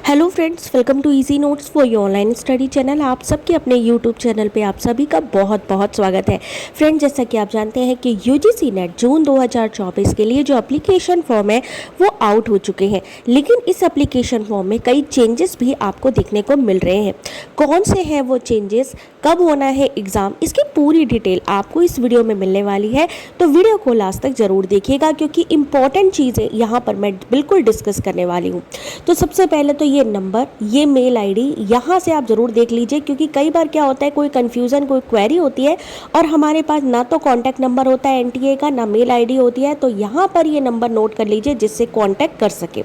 Hello friends, welcome to easy notes for your online study channel. आप सबके अपने YouTube channel पे आप सभी का बहुत बहुत स्वागत है। फ्रेंड्स, जैसा कि आप जानते हैं कि यूजीसी नेट जून 2024 के लिए जो एप्लीकेशन फॉर्म है वो आउट हो चुके हैं, लेकिन इस एप्लीकेशन फॉर्म में कई चेंजेस भी आपको देखने को मिल रहे हैं। कौन से हैं वो चेंजेस, कब होना है एग्ज़ाम, इसकी पूरी डिटेल आपको इस वीडियो में मिलने वाली है। तो वीडियो को लास्ट तक ज़रूर देखिएगा, क्योंकि इंपॉर्टेंट चीज़ें यहाँ पर मैं बिल्कुल डिस्कस करने वाली हूँ। तो सबसे पहले तो ये नंबर, ये मेल आईडी यहाँ से आप ज़रूर देख लीजिए, क्योंकि कई बार क्या होता है, कोई कन्फ्यूज़न, कोई क्वेरी होती है और हमारे पास ना तो कॉन्टैक्ट नंबर होता है एनटीए का, ना मेल आईडी होती है। तो यहाँ पर ये नंबर नोट कर लीजिए जिससे कॉन्टैक्ट कर सके।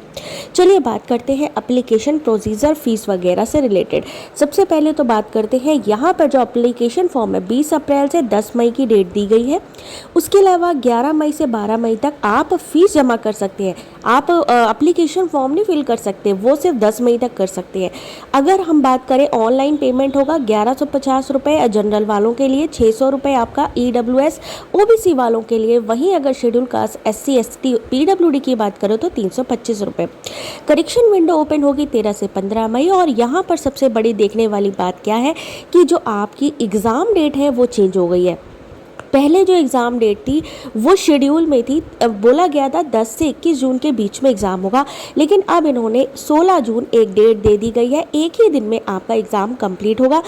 चलिए बात करते हैं एप्लीकेशन प्रोसीजर, फीस वगैरह से रिलेटेड। सबसे पहले तो बात करते हैं यहाँ पर जो एप्लीकेशन फॉर्म है 20 अप्रैल से 10 मई की डेट दी गई है। उसके अलावा 11 मई से 12 मई तक आप फीस जमा कर सकते हैं। आप एप्लीकेशन फॉर्म नहीं फिल कर सकते, वो सिर्फ 10 मई तक कर सकते हैं। अगर हम बात करें ऑनलाइन पेमेंट होगा 1150 रुपये जनरल वालों के लिए, 600 रुपये आपका ईडब्ल्यूएस ओबीसी वालों के लिए। वहीं अगर schedule caste SC ST PWD की बात करो तो 325 रुपये। करेक्शन विंडो ओपन होगी 13 से 15 मई। और यहाँ पर सबसे बड़ी देखने वाली बात क्या है कि जो आपकी एग्ज़ाम डेट है वो चेंज हो गई है। पहले जो एग्ज़ाम डेट थी वो शेड्यूल में थी, बोला गया था 10 से 21 जून के बीच में एग्ज़ाम होगा, लेकिन अब इन्होंने 16 जून एक डेट दे दी गई है। एक ही दिन में आपका एग्ज़ाम कंप्लीट होगा।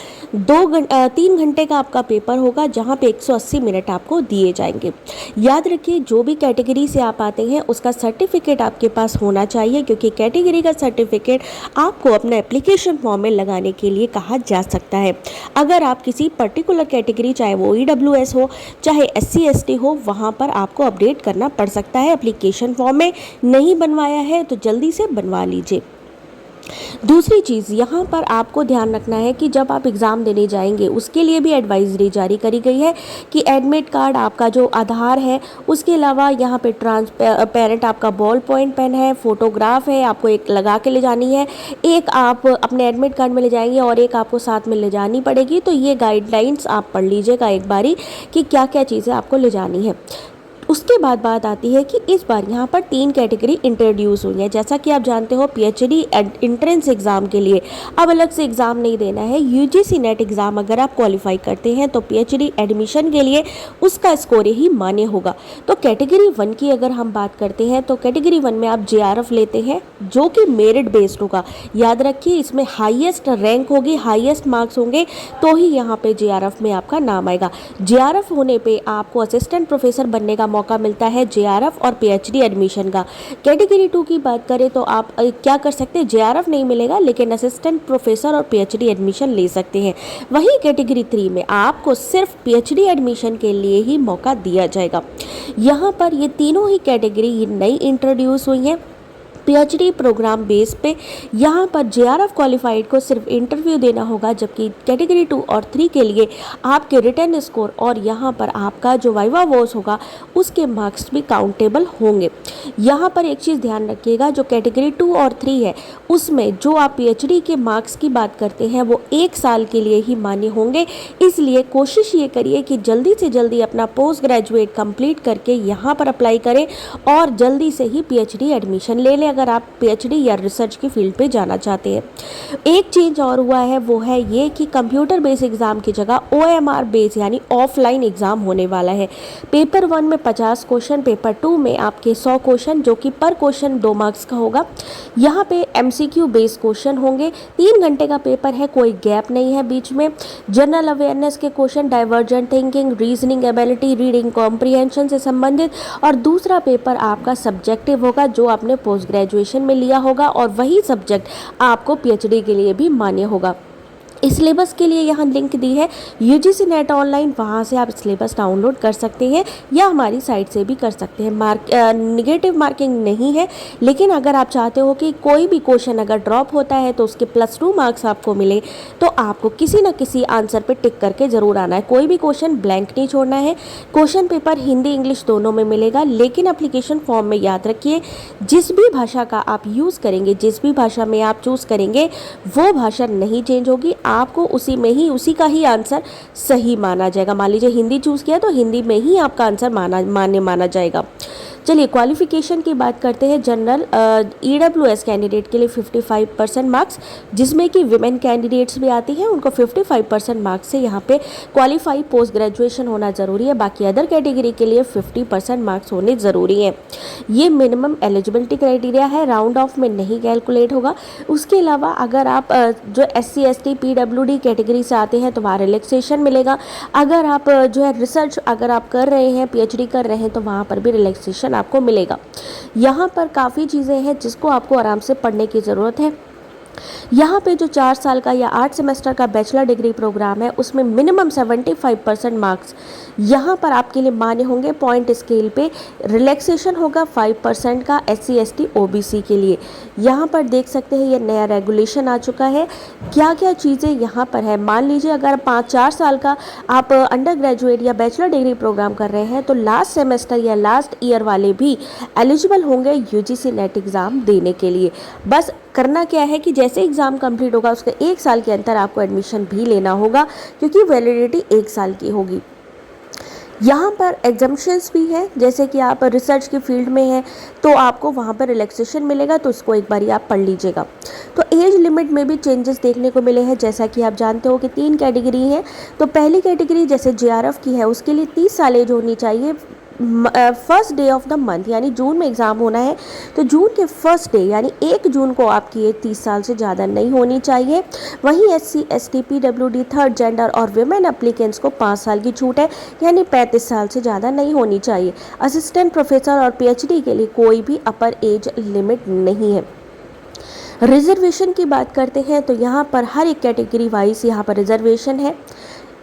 3 घंटे का आपका पेपर होगा, जहां पे 180 मिनट आपको दिए जाएंगे। याद रखिए, जो भी कैटेगरी से आप आते हैं उसका सर्टिफिकेट आपके पास होना चाहिए, क्योंकि कैटेगरी का सर्टिफिकेट आपको अपना एप्लीकेशन फॉर्म में लगाने के लिए कहा जा सकता है। अगर आप किसी पर्टिकुलर कैटेगरी, चाहे वो ईडब्ल्यूएस हो चाहे एससी एसटी हो, वहाँ पर आपको अपडेट करना पड़ सकता है। एप्लीकेशन फॉर्म में नहीं बनवाया है तो जल्दी से बनवा लीजिए। दूसरी चीज़ यहाँ पर आपको ध्यान रखना है कि जब आप एग्ज़ाम देने जाएंगे उसके लिए भी एडवाइजरी जारी करी गई है कि एडमिट कार्ड, आपका जो आधार है, उसके अलावा यहाँ पे ट्रांसपेरेंट आपका बॉल पॉइंट पेन है, फोटोग्राफ है, आपको एक लगा के ले जानी है। एक आप अपने एडमिट कार्ड में ले जाएंगे और एक आपको साथ में ले जानी पड़ेगी। तो ये गाइडलाइंस आप पढ़ लीजिएगा एक बारी कि क्या क्या चीज़ें आपको ले जानी है। उसके बाद बात आती है कि इस बार यहाँ पर 3 कैटेगरी इंट्रोड्यूस हुई है। जैसा कि आप जानते हो, पीएचडी एंट्रेंस एग्ज़ाम के लिए अब अलग से एग्ज़ाम नहीं देना है। यूजीसी नेट एग्ज़ाम अगर आप क्वालिफाई करते हैं तो पीएचडी एडमिशन के लिए उसका स्कोर ही मान्य होगा। तो कैटेगरी 1 की अगर हम बात करते हैं तो कैटेगरी 1 में आप जेआरएफ लेते हैं, जो कि मेरिट बेस्ड होगा। याद रखिए, इसमें हाईएस्ट रैंक होगी, हाईएस्ट मार्क्स होंगे तो ही यहाँ पे जेआरएफ में आपका नाम आएगा। जेआरएफ होने पे आपको असिस्टेंट प्रोफेसर बनने का मौका मिलता है, जेआरएफ और पीएचडी एडमिशन का। कैटेगरी 2 की बात करें तो आप क्या कर सकते हैं, जेआरएफ नहीं मिलेगा लेकिन असिस्टेंट प्रोफेसर और पीएचडी एडमिशन ले सकते हैं। वहीं कैटेगरी 3 में आपको सिर्फ पीएचडी एडमिशन के लिए ही मौका दिया जाएगा। यहाँ पर ये तीनों ही कैटेगरी नई इंट्रोड्यूस हुई हैं पीएचडी प्रोग्राम बेस पे। यहाँ पर जेआरएफ क्वालिफाइड को सिर्फ इंटरव्यू देना होगा, जबकि कैटेगरी 2 और 3 के लिए आपके रिटर्न स्कोर और यहाँ पर आपका जो वाइवा वॉस होगा उसके मार्क्स भी काउंटेबल होंगे। यहाँ पर एक चीज़ ध्यान रखिएगा, जो कैटेगरी 2 और 3 है उसमें जो आप पीएचडी के मार्क्स की बात करते हैं वो 1 साल के लिए ही मान्य होंगे। इसलिए कोशिश ये करिए कि जल्दी से जल्दी अपना पोस्ट ग्रेजुएट कंप्लीट करके यहाँ पर अप्लाई करें और जल्दी से ही पीएचडी एडमिशन ले लें अगर आप पीएचडी या रिसर्च की फील्ड पे जाना चाहते हैं। एक चेंज और हुआ है, वो है ये कि कंप्यूटर बेस्ड एग्जाम की जगह ओएमआर बेस्ड यानी ऑफलाइन एग्जाम होने वाला है। पेपर 1 में 50 क्वेश्चन, पेपर 2 में आपके 100 क्वेश्चन, जो कि पर क्वेश्चन 2 मार्क्स का होगा। यहाँ पे एमसीक्यू बेस्ड क्वेश्चन होंगे। 3 घंटे का पेपर है, कोई गैप नहीं है बीच में। जनरल अवेयरनेस के question, divergent thinking, reasoning ability, reading comprehension से संबंधित। और दूसरा पेपर आपका सब्जेक्टिव होगा, जो आपने पोस्ट ग्रेजुएशन में लिया होगा, और वही सब्जेक्ट आपको पीएचडी के लिए भी मान्य होगा। इस सिलेबस के लिए यहाँ लिंक दी है यूजीसी नेट ऑनलाइन, वहाँ से आप सिलेबस डाउनलोड कर सकते हैं या हमारी साइट से भी कर सकते हैं। निगेटिव मार्किंग नहीं है, लेकिन अगर आप चाहते हो कि कोई भी क्वेश्चन अगर ड्रॉप होता है तो उसके +2 मार्क्स आपको मिले, तो आपको किसी न किसी आंसर पे टिक करके ज़रूर आना है। कोई भी क्वेश्चन ब्लैंक नहीं छोड़ना है। क्वेश्चन पेपर हिंदी इंग्लिश दोनों में मिलेगा, लेकिन एप्लीकेशन फॉर्म में याद रखिए, जिस भी भाषा का आप यूज़ करेंगे, जिस भी भाषा में आप चूज़ करेंगे वो भाषा नहीं चेंज होगी। आपको उसी में ही उसी का ही आंसर सही माना जाएगा। मान लीजिए हिंदी चूज़ किया तो हिंदी में ही आपका आंसर माना जाएगा। चलिए क्वालिफिकेशन की बात करते हैं। जनरल EWS कैंडिडेट के लिए 55% मार्क्स, जिसमें कि विमेन कैंडिडेट्स भी आती हैं, उनको 55% मार्क्स से यहाँ पे क्वालिफाई पोस्ट ग्रेजुएशन होना ज़रूरी है। बाकी अदर कैटेगरी के लिए 50% मार्क्स होने ज़रूरी हैं। ये मिनिमम एलिजिबिलिटी क्राइटेरिया है, राउंड ऑफ में नहीं कैलकुलेट होगा। उसके अलावा अगर आप जो SC ST PWD कैटेगरी से आते हैं तो वहाँ रिलैक्सेशन मिलेगा। अगर आप जो है रिसर्च अगर आप कर रहे हैं, PhD कर रहे हैं, तो वहाँ पर भी रिलैक्सेशन आपको मिलेगा। यहाँ पर काफ़ी चीज़ें हैं जिसको आपको आराम से पढ़ने की ज़रूरत है। यहाँ पे जो 4 साल का या 8 सेमेस्टर का बैचलर डिग्री प्रोग्राम है, उसमें मिनिमम 75% मार्क्स यहाँ पर आपके लिए मान्य होंगे। पॉइंट स्केल पे रिलैक्सेशन होगा 5% का SC ST OBC के लिए। यहाँ पर देख सकते हैं ये नया रेगुलेशन आ चुका है। क्या क्या चीज़ें यहाँ पर है, मान लीजिए अगर 4 साल का आप अंडर ग्रेजुएट या बैचलर डिग्री प्रोग्राम कर रहे हैं तो लास्ट सेमेस्टर या लास्ट ईयर वाले भी एलिजिबल होंगे UGC नेट एग्ज़ाम देने के लिए। बस करना क्या है कि जैसे एग्ज़ाम कंप्लीट होगा उसके 1 साल के अंदर आपको एडमिशन भी लेना होगा, क्योंकि वैलिडिटी 1 साल की होगी। यहाँ पर एग्जम्पशंस भी हैं, जैसे कि आप रिसर्च की फील्ड में हैं तो आपको वहाँ पर रिलैक्सेशन मिलेगा, तो उसको एक बारी आप पढ़ लीजिएगा। तो एज लिमिट में भी चेंजेस देखने को मिले हैं। जैसा कि आप जानते हो कि 3 कैटेगरी हैं। तो पहली कैटेगरी जैसे JRF की है, उसके लिए 30 साल एज होनी चाहिए। First day of the month, यानी जून में एग्ज़ाम होना है तो जून के फर्स्ट डे यानी 1 जून को आपकी एज 30 साल से ज़्यादा नहीं होनी चाहिए। वहीं SC ST PWD third gender और विमेन एप्लीकेंट्स को 5 साल की छूट है, यानी 35 साल से ज़्यादा नहीं होनी चाहिए। असिस्टेंट प्रोफेसर और PhD के लिए कोई भी अपर एज लिमिट नहीं है। रिजर्वेशन की बात करते हैं तो यहाँ पर हर एक कैटेगरी वाइज यहाँ पर रिजर्वेशन है।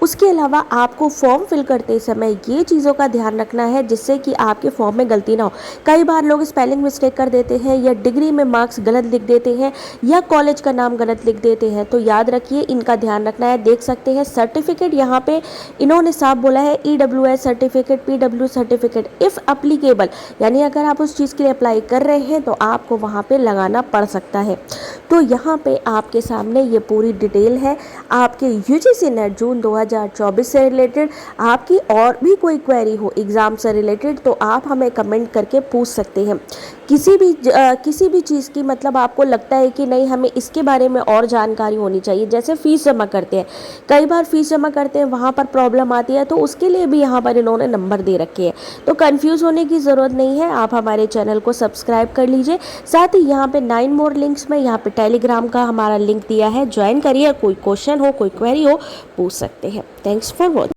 उसके अलावा आपको फॉर्म फिल करते समय ये चीज़ों का ध्यान रखना है जिससे कि आपके फॉर्म में गलती ना हो। कई बार लोग स्पेलिंग मिस्टेक कर देते हैं या डिग्री में मार्क्स गलत लिख देते हैं या कॉलेज का नाम गलत लिख देते हैं, तो याद रखिए इनका ध्यान रखना है। देख सकते हैं सर्टिफिकेट यहाँ पे इन्होंने साफ बोला है EWS certificate, PW certificate if applicable, यानी अगर आप उस चीज़ के लिए अप्लाई कर रहे हैं तो आपको वहाँ पर लगाना पड़ सकता है। तो यहाँ पे आपके सामने ये पूरी डिटेल है आपके UGC नेट जून 2024 से रिलेटेड। आपकी और भी कोई क्वेरी हो एग्ज़ाम से रिलेटेड तो आप हमें कमेंट करके पूछ सकते हैं। किसी भी चीज़ की मतलब आपको लगता है कि नहीं हमें इसके बारे में और जानकारी होनी चाहिए, जैसे फ़ीस जमा करते हैं, कई बार फ़ीस जमा करते हैं वहाँ पर प्रॉब्लम आती है, तो उसके लिए भी यहाँ पर इन्होंने नंबर दे रखे हैं। तो कंफ्यूज होने की ज़रूरत नहीं है, आप हमारे चैनल को सब्सक्राइब कर लीजिए। साथ ही यहाँ पे 9 मोर लिंक्स में यहाँ पे टेलीग्राम का हमारा लिंक दिया है, ज्वाइन करिए। कोई क्वेश्चन हो, कोई क्वेरी हो, पूछ सकते हैं। Thanks for watching.